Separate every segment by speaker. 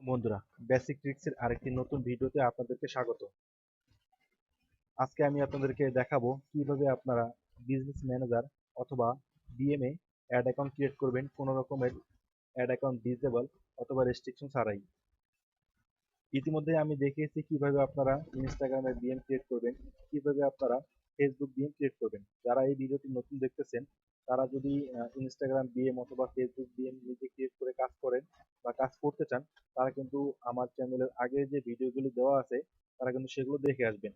Speaker 1: বন্ধুরা, বেসিক ট্রিক্সের আরেকটি নতুন ভিডিওতে আপনাদেরকে স্বাগত। আজকে আমি আপনাদেরকে দেখাবো কিভাবে আপনারা বিজনেস ম্যানেজার অথবা বিএম এ অ্যাড অ্যাকাউন্ট ক্রিয়েট করবেন কোনো রকমের অ্যাড অ্যাকাউন্ট ডিসেবল অথবা রেস্ট্রিকশন ছাড়াই। ইতিমধ্যে আমি দেখিয়েছি কিভাবে আপনারা ইনস্টাগ্রামে বিএম ক্রিয়েট করবেন, কিভাবে আপনারা ফেসবুক বিএম ক্রিয়েট করবেন। যারা এই ভিডিওটি নতুন দেখতেছেন তারা যদি ইনস্টাগ্রাম বিএম অথবা ফেসবুক বিএম নিজে ক্রিয়েট করে কাজ করেন বা কাজ করতে চান, তারা কিন্তু আমার চ্যানেলের আগে যে ভিডিওগুলি দেওয়া আছে তারা কিন্তু সেগুলো দেখে আসবেন।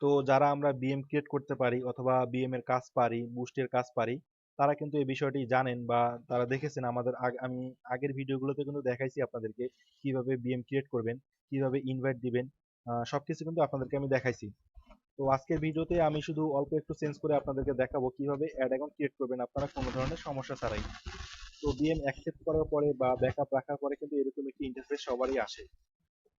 Speaker 1: তো যারা আমরা বিএম ক্রিয়েট করতে পারি অথবা বিএম এর কাজ পারি, বুস্টের কাজ পারি, তারা কিন্তু এই বিষয়টি জানেন বা তারা দেখেছেন আমাদের আমি আগের ভিডিওগুলোতে কিন্তু দেখাইছি আপনাদেরকে কিভাবে বিএম ক্রিয়েট করবেন, কিভাবে ইনভাইট দিবেন, সবকিছু কিন্তু আপনাদেরকে আমি দেখাইছি। তো আজকের ভিডিওতে আমি শুধু অল্প একটু চেঞ্জ করে আপনাদেরকে দেখাবো কিভাবে অ্যাড অ্যাকাউন্ট ক্রিয়েট করবেন আপনারা কোনো ধরনের সমস্যা ছাড়াই। তো বিএম অ্যাকসেপ্ট করার পরে বা ব্যাকআপ রাখার পরে কিন্তু এরকম একটি ইন্টারফেস সবারই আসে,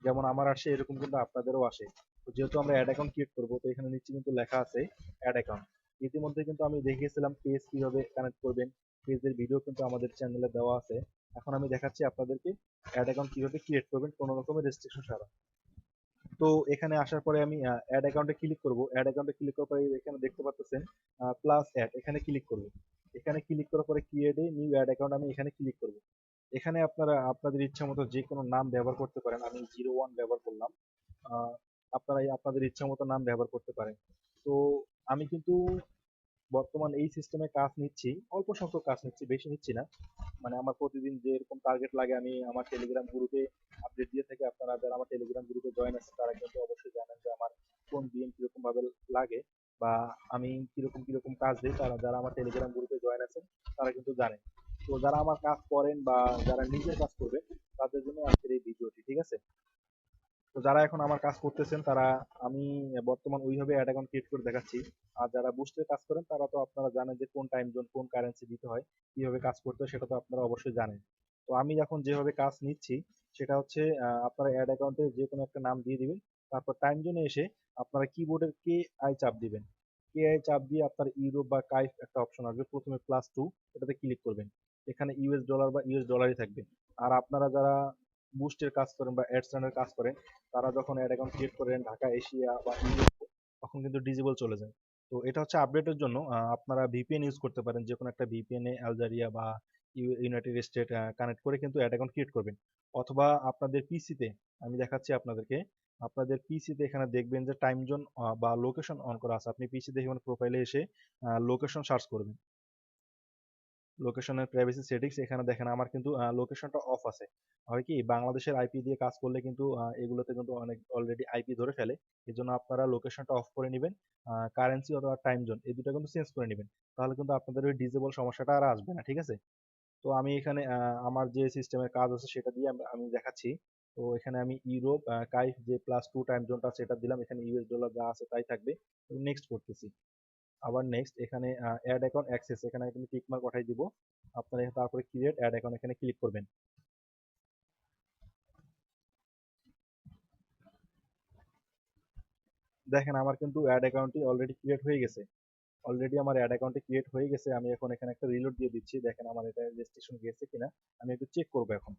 Speaker 1: যেমন আমার আসে এরকম কিন্তু আপনাদেরও আসে। তো যেহেতু আমরা অ্যাড অ্যাকাউন্ট ক্রিয়েট করবো, তো এখানে নিচে কিন্তু লেখা আছে অ্যাড অ্যাকাউন্ট। ইতিমধ্যে কিন্তু আমি দেখিয়েছিলাম পেজ কিভাবে কানেক্ট করবেন, পেজের ভিডিও কিন্তু আমাদের চ্যানেলে দেওয়া আছে। এখন আমি দেখাচ্ছি আপনাদেরকে অ্যাড অ্যাকাউন্ট কিভাবে ক্রিয়েট করবেন কোনো রকমের রেস্ট্রিকশন ছাড়া। তো এখানে আসার পরে আমি অ্যাড অ্যাকাউন্টে ক্লিক করব। অ্যাড অ্যাকাউন্টে ক্লিক করার পরে এখানে দেখতে পাচ্ছেন প্লাস অ্যাড, এখানে ক্লিক করব। এখানে ক্লিক করার পরে create a new add account আমি এখানে ক্লিক করব। এখানে আপনারা আপনাদের ইচ্ছা মতো যে কোনো নাম ব্যবহার করতে পারেন। আমি 01 ব্যবহার করলাম। আপনারা আপনাদের ইচ্ছা মতো নাম ব্যবহার করতে পারেন। তো আমি কিন্তু বর্তমান এই সিস্টেমে কাজ নিচ্ছি, অল্প সংখ্যক কাজ নিচ্ছি, বেশি নিচ্ছি না। মানে আমার প্রতিদিন যে এরকম টার্গেট লাগে আমি আমার টেলিগ্রাম গ্রুপে আপডেট দিয়ে থাকি। আপনারা যারা আমার টেলিগ্রাম গ্রুপে জয়েন আছেন তারা কিন্তু অবশ্যই জানেন যে আমার কোন বিএম কিরকম ভাবে লাগে বা আমি কিরকম কিরকম কাজ দিই। তারা যারা আমার টেলিগ্রাম গ্রুপে জয়েন আছেন তারা কিন্তু জানেন। তো যারা আমার কাজ করেন বা যারা নিজের কাজ করবেন তাদের জন্য আজকের এই ভিডিওটি, ঠিক আছে? তো যারা এখন আমার কাজ করতেছেন তারা, আমি বর্তমান ওইভাবে অ্যাড অ্যাকাউন্ট ক্রিয়েট করে দেখাচ্ছি। আর যারা বুস্টের কাজ করেন তারা তো আপনারা জানেন যে কোন টাইম জোন কোন কারেন্সি দিতে হয়, কিভাবে কাজ করতে হয় সেটা তো আপনারা অবশ্যই জানেন। তো আমি এখন যেভাবে কাজ নিচ্ছি সেটা হচ্ছে আপনারা অ্যাড অ্যাকাউন্টে যে কোনো একটা নাম দিয়ে দিবেন। তারপর টাইম জোনে এসে আপনারা কিবোর্ডের কে আই চাপ দিবেন। কে আই চাপ দিয়ে আপনার ইউরো বা কাইফ একটা অপশন আসবে, প্রথমে +2 এটাতে ক্লিক করবেন। এখানে ইউএস ডলার বা ইউএস ডলারই থাকবে। আর আপনারা যারা বুস্টের কাজ করেন বা অ্যাডসেন্সের কাজ করেন তারা যখন অ্যাড অ্যাকাউন্ট ক্রিয়েট করেন ঢাকা এশিয়া বা ইউরোপ, তখন কিন্তু ডিজেবল চলে যায়। তো এটা হচ্ছে আপডেটের জন্য আপনারা ভিপিএন ইউজ করতে পারেন। যে কোনো একটা ভিপিএন এ আলজেরিয়া বা ইউনাইটেড স্টেট কানেক্ট করে কিন্তু অ্যাড অ্যাকাউন্ট ক্রিয়েট করবেন। অথবা আপনাদের পিসিতে আমি দেখাচ্ছি আপনাদেরকে, আপনাদের পিসিতে এখানে দেখবেন যে টাইম জোন বা লোকেশন অন করা আছে। আপনি পিসি দেখে প্রোফাইলে এসে লোকেশন সার্চ করবেন। লোকেশনের প্রাইভেসি সেটিংস এখানে দেখেন আমার কিন্তু লোকেশনটা অফ আছে। হয় কি বাংলাদেশের আইপি দিয়ে কাজ করলে কিন্তু এগুলোতে কিন্তু অনেক অলরেডি আইপি ধরে ফেলে। এজন্য আপনারা লোকেশনটা অফ করে নেবেন। কারেন্সি অথবা টাইম জোন এই দুটো কিন্তু চেঞ্জ করে নেবেন। তাহলে কিন্তু আপনাদের ওই ডিসেবল সমস্যাটা আর আসবে না, ঠিক আছে? তো আমি এখানে আমার যে সিস্টেমের কাজ আছে সেটা দিয়ে আমি দেখাচ্ছি। তো এখানে আমি ইউরোপ কাইফ যে +2 টাইম জোনটা সেটা দিলাম। এখানে ইউএস ডলার যা আছে তাই থাকবে। নেক্সট করতেছি। আবার নেক্সট এখানে অ্যাড অ্যাকাউন্ট অ্যাক্সেস, এখানে তুমি টিক মার্ক পাঠাই দিব। আপনারা তারপরে ক্রিয়েট অ্যাড অ্যাকাউন্ট এখানে ক্লিক করবেন। দেখেন আমার কিন্তু অ্যাড অ্যাকাউন্টটি অলরেডি ক্রিয়েট হয়ে গেছে। অলরেডি আমার অ্যাড অ্যাকাউন্টটি ক্রিয়েট হয়ে গেছে। আমি এখন এখানে একটা রিলোড দিয়ে দিচ্ছি। দেখেন আমার এটা রেজিস্ট্রেশন গেছে কিনা আমি একটু চেক করব এখন।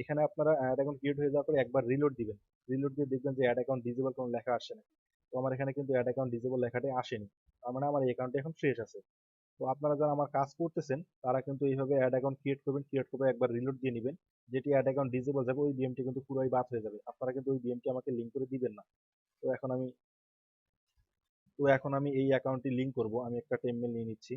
Speaker 1: এখানে আপনারা অ্যাড অ্যাকাউন্ট ক্রিয়েট হয়ে যাওয়ার পরে একবার রিলোড দিবেন। রিলোড দিয়ে দেখবেন যে অ্যাড অ্যাকাউন্ট ডিসেবল কোনো লেখা আসছে না। তো আমার এখানে কিন্তু অ্যাড অ্যাকাউন্ট ডিসেবল লেখাটি আসেনি। তার মানে আমার এই অ্যাকাউন্টটি এখন ফ্রেশ আছে। তো আপনারা যারা আমার কাজ করতেছেন তারা কিন্তু এইভাবে অ্যাড অ্যাকাউন্ট ক্রিয়েট করবেন, ক্রিয়েট করে একবার রিলোড দিয়ে নেবেন। যেটি অ্যাড অ্যাকাউন্ট ডিসেবল যাবে ওই বিএমটি কিন্তু পুরোই বাদ হয়ে যাবে। আপনারা কিন্তু ওই বিএমটি আমাকে লিঙ্ক করে দিবেন না। তো এখন আমি এই অ্যাকাউন্টটি লিংক করব। আমি একটা টেমমেল নিয়ে নিচ্ছি।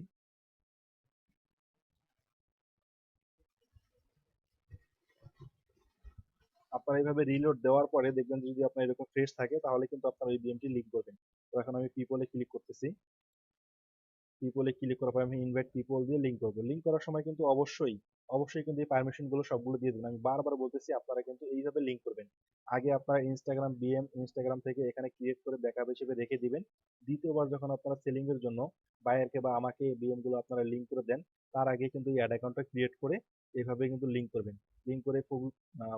Speaker 1: আপনারা এইভাবে রিলোড দেওয়ার পরে দেখবেন যে যদি আপনার এরকম ফ্রেশ থাকে তাহলে কিন্তু আপনারা ওই বিএমটি লিংক করবেন। তো এখন আমি পিপলে ক্লিক করতেছি। পিপলে ক্লিক করার পর আমি ইনভাইট পিপল দিয়ে লিংক করব। লিংক করার সময় কিন্তু অবশ্যই কিন্তু এই পারমিশন গুলো সবগুলো দিয়ে দিবেন। আমি বারবার বলতেছি আপনারা কিন্তু এইভাবে লিংক করবেন। আগে আপনারা ইনস্টাগ্রাম বিএম ইনস্টাগ্রাম থেকে এখানে ক্রিয়েট করে ব্যাকআপ হিসেবে রেখে দিবেন। দ্বিতীয়বার যখন আপনারা সেলিং এর জন্য বায়ারকে বা আমাকে বিএম গুলো আপনারা লিংক করে দেন, তার আগে কিন্তু এই অ্যাড অ্যাকাউন্টটা ক্রিয়েট করে এইভাবে কিন্তু লিংক করবেন। লিংক করে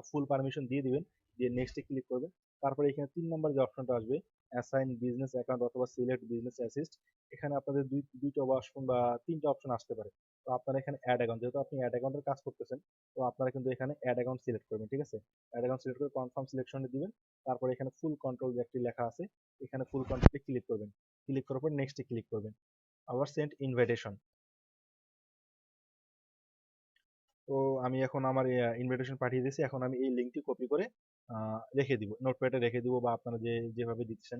Speaker 1: ফুল পারমিশন দিয়ে দিবেন, দিয়ে নেক্সটে ক্লিক করবেন। তারপরে এখানে 3 নাম্বার যে অপশনটা আসবে অ্যাসাইন বিজনেস অ্যাকাউন্ট অথবা সিলেক্ট বিজনেস অ্যাসিস্ট, এখানে আপনাদের দুইটা অপশন বা তিনটা অপশন আসতে পারে। তো আপনারা এখানে অ্যাড অ্যাকাউন্ট, যেহেতু আপনি অ্যাড অ্যাকাউন্টের কাজ করতেছেন, তো আপনারা কিন্তু এখানে অ্যাড অ্যাকাউন্ট সিলেক্ট করবেন, ঠিক আছে। অ্যাড অ্যাকাউন্ট সিলেক্ট করে কনফার্ম সিলেকশনে দিবেন। তারপরে এখানে ফুল কন্ট্রোল যে একটি লেখা আছে, এখানে ফুল কন্ট্রোলে ক্লিক করবেন। ক্লিক করার পর নেক্সটে ক্লিক করবেন। আবার সেন্ড ইনভাইটেশন। তো আমি এখন আমার ইনভিটেশন পাঠিয়ে দিয়েছি। এখন আমি এই লিঙ্কটি কপি করে রেখে দিব, নোটপ্যাডে রেখে দিব, বা আপনারা যেভাবে দিচ্ছেন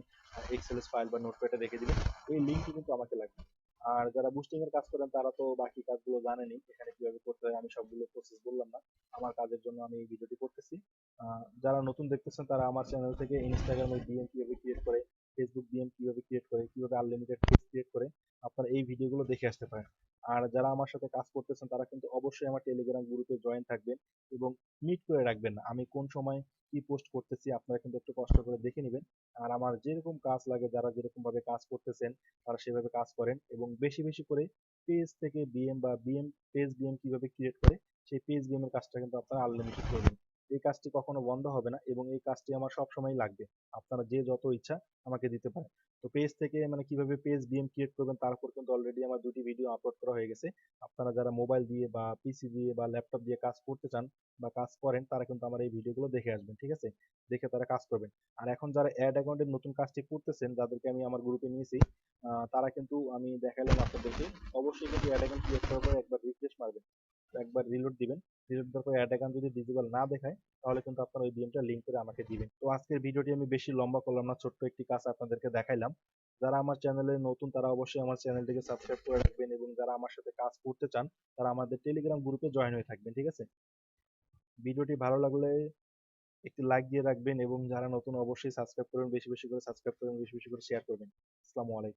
Speaker 1: এক্সেল ফাইল বা নোটপ্যাডে রেখে দিবেন। এই লিঙ্কটি কিন্তু আমাকে লাগবে। আর যারা বুস্টিং এর কাজ করেন তারা তো বাকি কাজগুলো জানেনই, এখানে কিভাবে করতে হয় আমি সবগুলো প্রসেস বললাম না। আমার কাজের জন্য আমি এই ভিডিওটি করতেছি। যারা নতুন দেখতেছেন তারা আমার চ্যানেল থেকে ইনস্টাগ্রামে ডিএম কিভাবে ক্রিয়েট করে, ফেসবুক ডিএম কিভাবে ক্রিয়েট করে, কিভাবে আনলিমিটেড পেজ ক্রিয়েট করে, আপনারা এই ভিডিওগুলো দেখে আসতে পারেন। আর যারা আমার সাথে কাজ করতেছেন তারা কিন্তু অবশ্যই আমার টেলিগ্রাম গ্রুপে জয়েন থাকবেন এবং মিট করে রাখবেন না আমি কোন সময় কি পোস্ট করতেছি, আপনারা কিন্তু একটু কষ্ট করে দেখে নেবেন। আর আমার যেরকম কাজ লাগে, যারা যেরকম ভাবে কাজ করতেছেন তারা সেভাবে কাজ করেন, এবং বেশি বেশি করে পেজ থেকে বিএম বা বিএম পেজ বিএম কিভাবে ক্রিয়েট করে সেই পেজ বিএম এর কাজটা কিন্তু আপনারা আনলিমিটেড করবেন। এই কাজটি কখনো বন্ধ হবে না এবং এই কাজটি আমার সব সময় লাগবে। আপনারা যে যত ইচ্ছা আমাকে দিতে পারেন। তো পেজ থেকে মানে কিভাবে পেজ বিএম ক্রিয়েট করবেন তার উপর কিন্তু অলরেডি আমার দুটি ভিডিও আপলোড করা হয়ে গেছে। আপনারা যারা মোবাইল দিয়ে বা পিসি দিয়ে বা ল্যাপটপ দিয়ে কাজ করতে চান বা কাজ করেন তারা কিন্তু আমার এই ভিডিওগুলো দেখে আসবেন, ঠিক আছে। দেখে তারা কাজ করবেন। আর এখন যারা অ্যাড অ্যাকাউন্টের নতুন কাজটি করতেছেন, যাদেরকে আমি আমার গ্রুপে নিয়েছি, তারা কিন্তু আমি দেখালাম আপনাদেরকে, অবশ্যই কিন্তু অ্যাড অ্যাকাউন্ট ক্রিয়েট করার পর একবার রিফ্রেশ মারবেন, একবার রিলোড দিবেন। রিলোড দেওয়ার পর অ্যাড অ্যাকাউন্ট যদি ভিজিবল না দেখায় তাহলে কিন্তু আপনার ওই বিএমটা লিঙ্ক করে আমাকে দিবেন। তো আজকের ভিডিওটি আমি বেশি লম্বা করলাম না, ছোট্ট একটি কাজ আপনাদেরকে দেখাইলাম। যারা আমার চ্যানেলে নতুন তারা অবশ্যই আমার চ্যানেলটিকে সাবস্ক্রাইব করে রাখবেন, এবং যারা আমার সাথে কাজ করতে চান তারা আমাদের টেলিগ্রাম গ্রুপে জয়েন হয়ে থাকবেন, ঠিক আছে। ভিডিওটি ভালো লাগলে একটি লাইক দিয়ে রাখবেন, এবং যারা নতুন অবশ্যই সাবস্ক্রাইব করবেন, বেশি বেশি করে সাবস্ক্রাইব করবেন, বেশি বেশি করে শেয়ার করবেন। আসসালামু আলাইকুম।